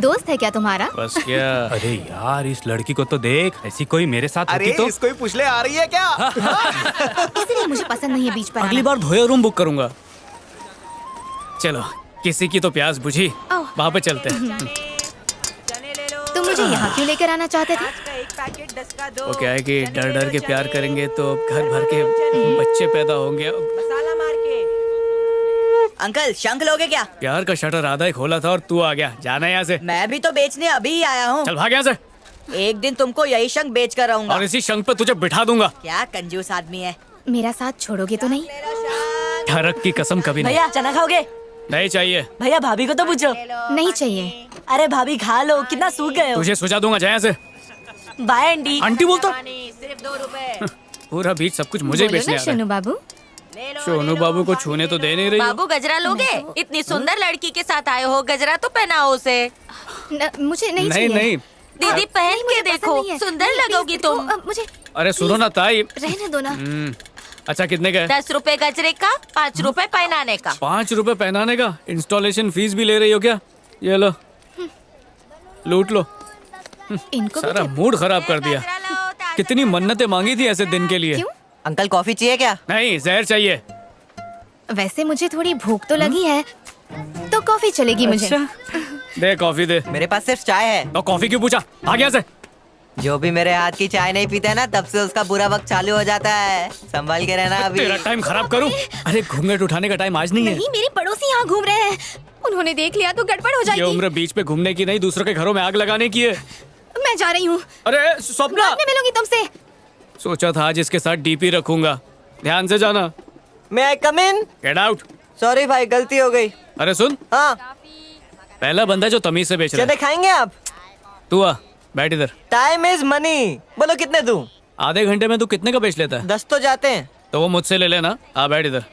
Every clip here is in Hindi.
दोस्त है क्या तुम्हारा? बस क्या। अरे यार इस लड़की को तो देख, ऐसी कोई मेरे साथ अरे होती तो। इसको ही पूछ ले, आ रही है क्या? इसलिए मुझे पसंद नहीं है बीच पर अगली आना। बार धोया रूम बुक करूंगा। चलो किसी की तो प्यास बुझी, ओह। वहाँ पे चलते हैं। तुम मुझे यहाँ क्यों लेकर आना चाहते थे? वो क्या है कि डर डर के प्यार करेंगे तो घर भर के बच्चे पैदा होंगे। अंकल शंख लोगे क्या? प्यार का शटर आधा ही खोला था और तू आ गया। जाना यहाँ से। मैं भी तो बेचने अभी ही आया हूँ। चल भाग यहाँ से। एक दिन तुमको यही शंख बेच कर रहूंगा। और इसी शंख पे तुझे बिठा दूंगा। क्या कंजूस आदमी है। मेरा साथ छोड़ोगे तो नहीं? ठरक की कसम कभी नहीं। भैया चना खाओगे? नहीं चाहिए। भैया भाभी को तो पूछो। नहीं चाहिए। अरे भाभी खा लो, कितना सूख गए हो। तुझे सुझा दूंगा, जा यहाँ से। Bye aunty. आंटी बोलता सिर्फ 2 रुपए। पूरा बीच सब कुछ मुझे ही बोलो बेचने ना आ रहा है। शनु बाबू। सोनू बाबू को छूने तो दे नहीं रही हो। बाबू गजरा लोगे? इतनी सुंदर लड़की के साथ आए हो, गजरा तो पहनाओ उसे। मुझे नहीं नहीं चाहिए। नहीं। दीदी पहन मुझे के पसंद देखो, नहीं है। सुंदर नहीं, लगोगी please, तुम। मुझे अरे सुनो ना ताई। रहने दो ना। अच्छा कितने का है? 10 रुपए गजरे का, 5 रुपए पहनाने का। 5 रुपए पहनाने का? इंस्टॉलेशन फीस भी ले रही हो क्या? ये लो, लूट लो। इनको भी सारा टिप- मूड खराब कर दिया। गजरा लाओ, ताजा कितनी मन्नतें मांगी थी ऐसे दिन के लिए। क्यों? अंकल कॉफी चाहिए क्या? नहीं, जहर चाहिए। वैसे मुझे थोड़ी भूख तो लगी है, तो कॉफी चलेगी मुझे। अच्छा दे कॉफी दे। मेरे पास सिर्फ चाय है। तो कॉफी क्यों पूछा? आ गया से। जो भी मेरे हाथ की चाय नहीं पीता है ना, तब से उसका बुरा वक्त चालू हो जाता है। संभल के रहना अभी। तेरा टाइम खराब करूं? अरे घूंघट उठाने का टाइम आज नहीं है। नहीं, मेरे पड़ोसी यहाँ घूम रहे हैं। उन्होंने देख लिया तो गड़बड़ हो ये जाएगी। उम्र बीच पे घूमने की नहीं, दूसरों के घरों में आग लगाने की है। मैं जा रही हूँ। अरे स्वप्ना, बाद में मिलूंगी तुमसे। सोचा था आज इसके साथ डीपी रखूंगा। ध्यान से जाना। May I come in? Get out. Sorry भाई, गलती हो गई। अरे सुन, हाँ, पहला बंदा जो तमीज से बेच रहा चने है। खाएंगे आप? तू आ, बैठ इधर। Time is money. बोलो कितने दूं? आधे घंटे में तू कितने का बेच लेता है? 10 तो जाते हैं। तो वो मुझसे ले लेना। आ बैठ इधर।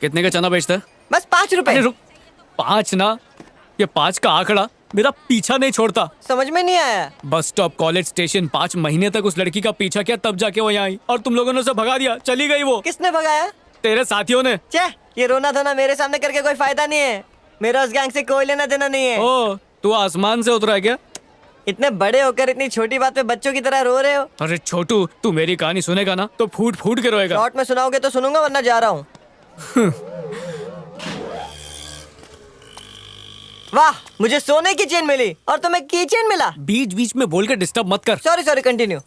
कितने का चना बेचता है? बस 5 रुपए। अरे रुक, 5 ना, ये 5 का आंकड़ा मेरा पीछा नहीं छोड़ता। समझ में नहीं आया। बस स्टॉप, कॉलेज, स्टेशन, 5 महीने तक उस लड़की का पीछा किया, तब जाके वो यहाँ आई और तुम लोगों ने उसे भगा दिया। चली गई वो। किसने भगाया? तेरे साथियों ने। चे, ये रोना धोना मेरे सामने करके कोई फायदा नहीं है। मेरा उस गैंग से कोई लेना देना नहीं है। ओ, तू आसमान से उतरा है क्या? इतने बड़े होकर इतनी छोटी बात पे बच्चों की तरह रो रहे हो। अरे छोटू, तू मेरी कहानी सुनेगा ना तो फूट फूट के रोएगा। शॉर्ट में सुनाओगे तो सुनूंगा, वरना जा रहा हूँ। वाह, मुझे सोने की चेन मिली और तुम्हें की चेन मिला। बीच बीच में बोल के डिस्टर्ब मत कर। Sorry sorry, continue.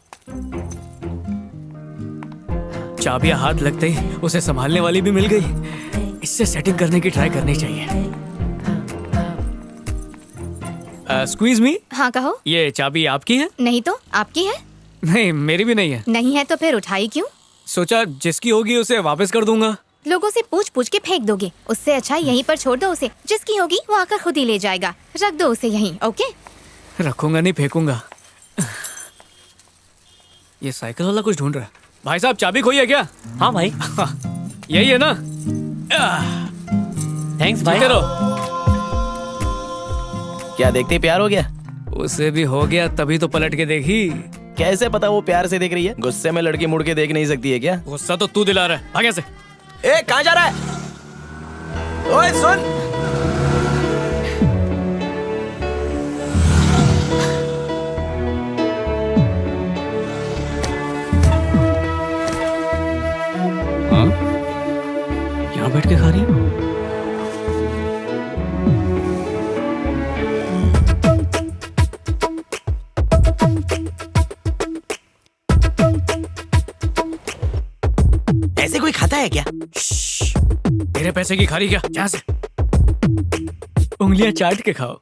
चाबियां हाथ लगते ही उसे संभालने वाली भी मिल गई। इससे सेटिंग करने की ट्राई करनी चाहिए। स्क्वीज मी। हाँ कहो। ये चाबी आपकी है? नहीं तो आपकी है? नहीं, मेरी भी नहीं है। नहीं है तो फिर उठाई क्यों? सोचा जिसकी होगी उसे वापस कर दूंगा। लोगों से पूछ पूछ के फेंक दोगे, उससे अच्छा यहीं पर छोड़ दो उसे। जिसकी होगी वो आकर खुद ही ले जाएगा। रख दो उसे यहीं। ओके? रखूंगा नहीं, फेंकूंगा। ये साइकिल वाला कुछ ढूंढ रहा है। भाई साहब, चाबी खोई है क्या? हाँ भाई। यही है ना? थैंक्स भाई। जीते रहो। क्या देखते प्यार हो गया? उसे भी हो गया, तभी तो पलट के देखी। कैसे पता वो प्यार से देख रही है? गुस्से में लड़की मुड़ के देख नहीं सकती है क्या? गुस्सा तो तू दिला रहा है। भाग यहाँ से। ए, कहाँ जा रहा है? ओए सुन। हाँ? यहाँ बैठ के खा रही है? ऐसे कोई खाता है क्या? तेरे पैसे की खा रही क्या? यहाँ से। उंगलियां चाट के खाओ।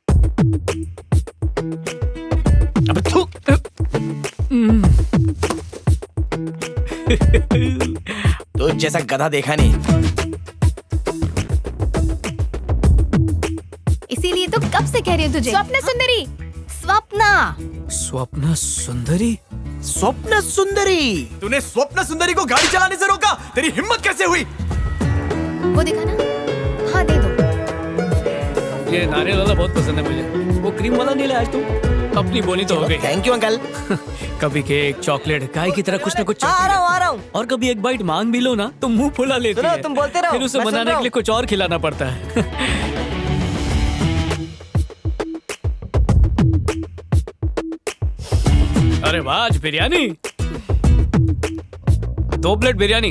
अबे थू। तो जैसा गधा देखा नहीं। इसीलिए तो कब से कह रही हूँ तुझे। स्वप्न सुंदरी। स्वप्ना। स्वप्ना सुंदरी? स्वप्न सुंदरी। तूने स्वप्न सुंदरी को गाड़ी चलाने से रोका? तेरी हिम्मत कैसे हुई? वो देखा ना? हाँ दे दो। ये नारियल वाला बहुत पसंद है मुझे। वो क्रीम वाला नहीं लाया आज तुम? अपनी बोली तो हो गई। Thank you uncle. कभी केक, चॉकलेट, गाय की तरह कुछ ना कुछ हाँ, चलता आ रहा हूँ। और कभी एक बाइट मांग भी लो ना तो मुंह फुला लेती सुनो, है। तुम बोलते रहो, फिर उसे मैं सुन मनाने रहा के लिए कुछ और खिलाना पड़ता है। अरे वाह, आज बिरयानी, 2 प्लेट बिरयानी।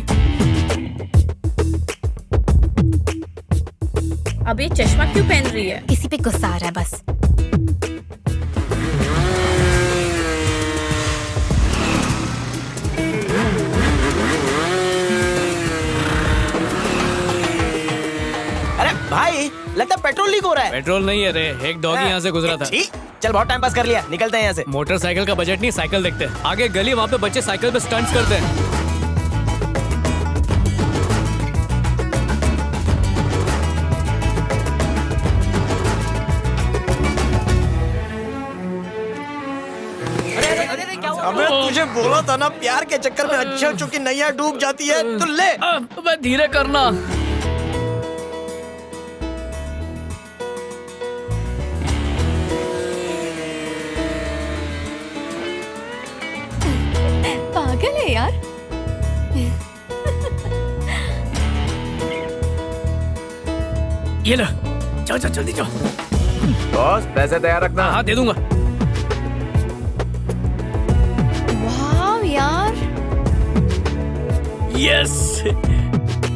अब ये चश्मा क्यों पहन रही है? किसी पे गुस्सा आ रहा है बस। अरे भाई, लगता है पेट्रोल लीक हो रहा है। पेट्रोल नहीं है रे, एक डॉगी यहाँ से गुजरा था। छी, चल बहुत टाइम पास कर लिया, निकलते हैं यहाँ से। मोटरसाइकिल का बजट नहीं, साइकिल देखते हैं। आगे गली, वहाँ पे बच्चे साइकिल पे स्टंट्स करते हैं। अबे तुझे बोला था ना, प्यार के चक्कर में अच्छे चुकी नैया डूब जाती है। तो ले। अब धीरे करना। पागल है यार। ये लो, जाओ जाओ जल्दी जाओ। बॉस पैसे तैयार रखना। हाँ दे दूंगा। वाह यार, यस,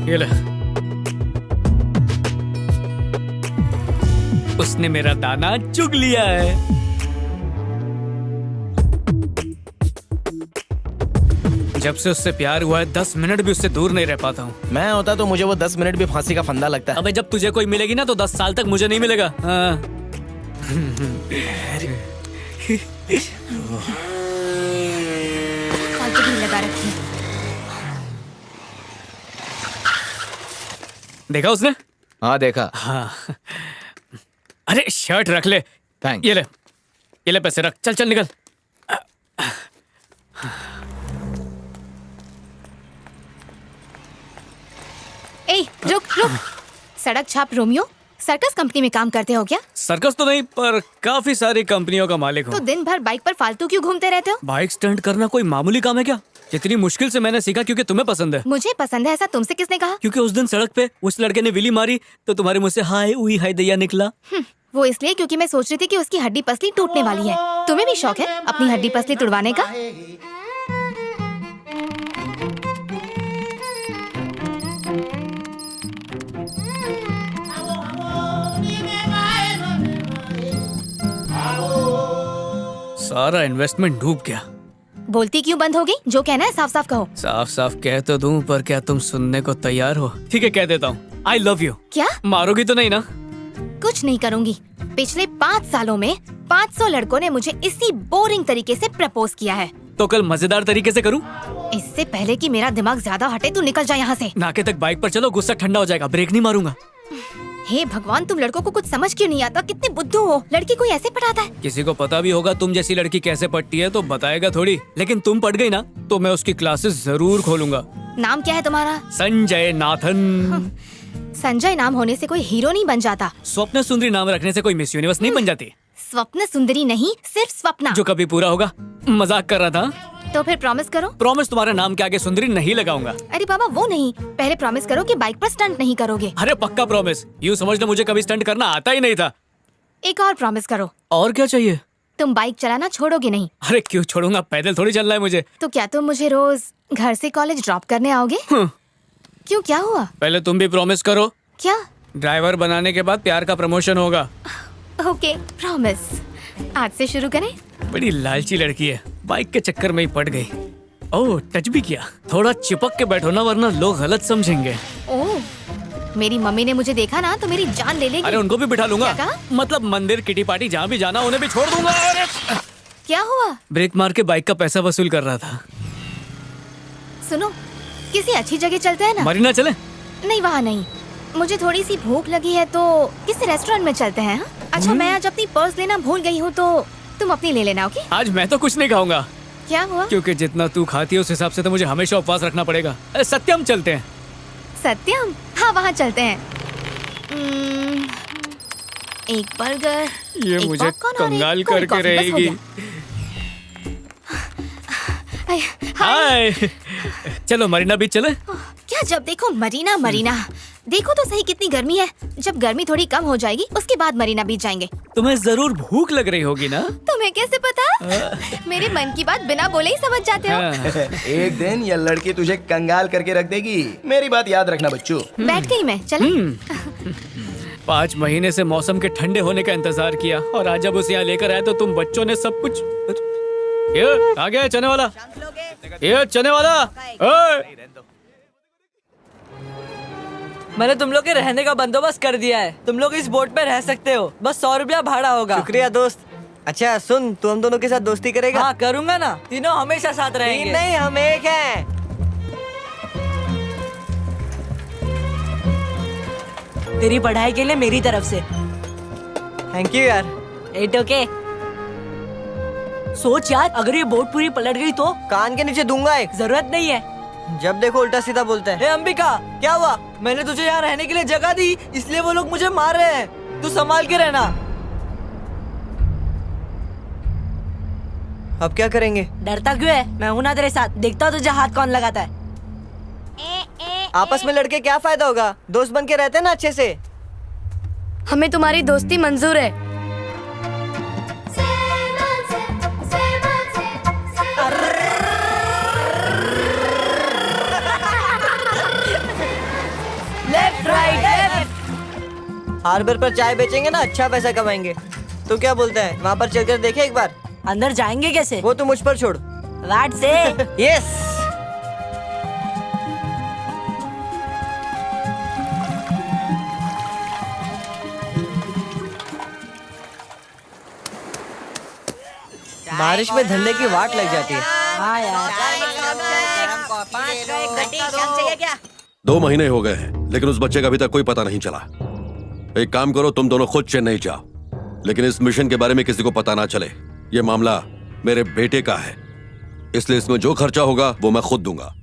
ये लो। उसने मेरा दाना चुग लिया है। जब से उससे प्यार हुआ है 10 मिनट भी उससे दूर नहीं रह पाता हूँ। मैं होता तो मुझे वो 10 मिनट भी फांसी का फंदा लगता है। अबे जब तुझे कोई मिलेगी ना तो 10 साल तक मुझे नहीं मिलेगा। हाँ। फालतू भी लगा रखी। देखा उसने? हाँ देखा। हाँ। अरे शर्ट रख ले। थैंक्स। ये ले पैसे रख। चल चल निकल। ए, रुक रुक। सड़क छाप रोमियो, सर्कस कंपनी में काम करते हो क्या? सर्कस तो नहीं, पर काफी सारी कंपनियों का मालिक तो हूँ। दिन भर बाइक पर फालतू क्यों घूमते रहते हो? बाइक स्टंट करना कोई मामूली काम है क्या? जितनी मुश्किल से मैंने सीखा क्योंकि तुम्हें पसंद है। मुझे पसंद है ऐसा तुमसे किसने कहा? क्योंकि उस दिन सड़क पे उस लड़के ने विली मारी तो तुम्हारे मुंह से हाय उई हाय दैया निकला। वो इसलिए क्योंकि मैं सोच रही थी कि उसकी हड्डी पसली टूटने वाली है। तुम्हें भी शौक है अपनी हड्डी पसली तुड़वाने का? सारा इन्वेस्टमेंट डूब गया। बोलती क्यों बंद हो गई? जो कहना है साफ साफ कहो। साफ साफ कह तो दूं, पर क्या तुम सुनने को तैयार हो? ठीक है कह देता हूँ, आई लव यू। क्या? मारोगी तो नहीं ना? कुछ नहीं करूंगी। पिछले 5 सालों में 500 लड़कों ने मुझे इसी बोरिंग तरीके से प्रपोज किया है। तो कल मजेदार तरीके से करूँ? इससे पहले कि मेरा दिमाग ज्यादा हटे तू निकल जा यहाँ से। नाके तक बाइक पर चलो, गुस्सा ठंडा हो जाएगा। ब्रेक नहीं मारूंगा। हे भगवान, तुम लड़कों को कुछ समझ क्यों नहीं आता? कितने बुद्धू हो। लड़की कोई ऐसे पढ़ाता है? किसी को पता भी होगा तुम जैसी लड़की कैसे पढ़ती है तो बताएगा थोड़ी। लेकिन तुम पढ़ गई ना तो मैं उसकी क्लासेस जरूर खोलूंगा। नाम क्या है तुम्हारा? संजय नाथन। संजय नाम होने से कोई हीरो नहीं बन जाता। स्वप्न सुंदरी नाम रखने से कोई मिस यूनिवर्स नहीं बन जाती। स्वप्न सुंदरी नहीं, सिर्फ स्वप्ना। जो कभी पूरा होगा। मजाक कर रहा था। तो फिर प्रॉमिस करो। प्रॉमिस तुम्हारे नाम के आगे सुंदरी नहीं लगाऊंगा। अरे बाबा वो नहीं, पहले प्रॉमिस करो कि बाइक पर स्टंट नहीं करोगे। अरे पक्का प्रॉमिस। यूँ समझ लो मुझे कभी स्टंट करना आता ही नहीं था। एक और प्रॉमिस करो। और क्या चाहिए? तुम बाइक चलाना छोड़ोगे नहीं। अरे क्यों छोड़ूंगा, पैदल थोड़ी चलना है मुझे। तो क्या तुम मुझे रोज घर से कॉलेज ड्रॉप करने आओगे? क्यों, क्या हुआ? पहले तुम भी प्रॉमिस करो। क्या? ड्राइवर बनाने के बाद प्यार का प्रमोशन होगा। Okay promise. आज से शुरू करें? बड़ी लालची लड़की है, बाइक के चक्कर में ही पड़ गई। ओह टच भी किया। थोड़ा चिपक के बैठो ना वरना लोग गलत समझेंगे। ओह, मेरी मम्मी ने मुझे देखा ना तो मेरी जान ले लेगी। अरे उनको भी बिठा लूंगा। क्या कहा? मतलब मंदिर किटी पार्टी जहाँ भी जाना उन्हें भी छोड़ दूंगा। अरे क्या हुआ? ब्रेक मार के बाइक का पैसा वसूल कर रहा था। सुनो, किसी अच्छी जगह चलते हैं ना? मरीना चले? नहीं वहाँ नहीं, मुझे थोड़ी सी भूख लगी है तो किसी रेस्टोरेंट में चलते हैं। हाँ? अच्छा मैं आज अपनी पर्स लेना भूल गई हूँ तो तुम अपनी ले लेना। ओके? आज मैं तो कुछ नहीं खाऊंगा। क्या हुआ? क्योंकि जितना तू खाती है उस हिसाब से तो मुझे हमेशा उपवास रखना पड़ेगा। सत्यम चलते हैं। सत्यम? हाँ वहाँ चलते हैं। एक बर्गर, ये एक मुझे popcorn और एक कंगाल कोल्ड करके कॉफी, बस हो रहेगी। गया। आय, हाय चलो मरीना बीच चले। क्या जब देखो मरीना मरीना। देखो तो सही कितनी गर्मी है। जब गर्मी थोड़ी कम हो जाएगी उसके बाद मरीना बीच जाएंगे। तुम्हें जरूर भूख लग रही होगी ना? तुम्हें कैसे पता? मेरे मन की बात बिना बोले ही समझ जाते हो। हाँ। एक दिन ये लड़की तुझे कंगाल करके रख देगी, मेरी बात याद रखना बच्चों। बैठ गई मैं, चले। 5 महीने से मौसम के ठंडे होने का इंतजार किया और आज जब उसे यहाँ लेकर आए तो तुम बच्चों ने सब कुछ। ये आ गया चने वाला। ये चने वाला। ओए! मैंने तुम लोग के रहने का बंदोबस्त कर दिया है। तुम लोग इस बोट पे रह सकते हो, बस 100 रुपया भाड़ा होगा। शुक्रिया दोस्त। अच्छा सुन, तू हम दोनों के साथ दोस्ती करेगा? हाँ करूँगा ना, तीनों हमेशा साथ तीन रहेंगे। नहीं, हम एक हैं। तेरी पढ़ाई के लिए मेरी तरफ से। थैंक यू यार। It okay. सोच यार, अगर ये बोट पूरी पलट गई तो? कान के नीचे दूंगा एक। जरूरत नहीं है। जब देखो उल्टा सीधा बोलता है। ए अंबिका, क्या हुआ? मैंने तुझे यहाँ रहने के लिए जगह दी, इसलिए वो लोग मुझे मार रहे हैं। तू संभाल के रहना। अब क्या करेंगे? डरता क्यों है? मैं हूं ना तेरे साथ। देखता हूँ तुझे हाथ कौन लगाता है। आपस में लड़के क्या फायदा होगा? दोस्त बन के रहते हैं ना अच्छे से। हमें तुम्हारी दोस्ती मंजूर है। Left right left. हार्बर पर चाय बेचेंगे ना, अच्छा पैसा कमाएंगे। तो क्या बोलता है, वहाँ पर चलकर देखे एक बार? अंदर जाएंगे कैसे? वो तो मुझ पर छोड़। वाट से। यस। बारिश में धंधे की वाट लग जाती है। हाँ यार। 2 महीने हो गए हैं लेकिन उस बच्चे का अभी तक कोई पता नहीं चला। एक काम करो, तुम दोनों खुद चेन्नई जाओ, लेकिन इस मिशन के बारे में किसी को पता ना चले। ये मामला मेरे बेटे का है, इसलिए इसमें जो खर्चा होगा वो मैं खुद दूंगा।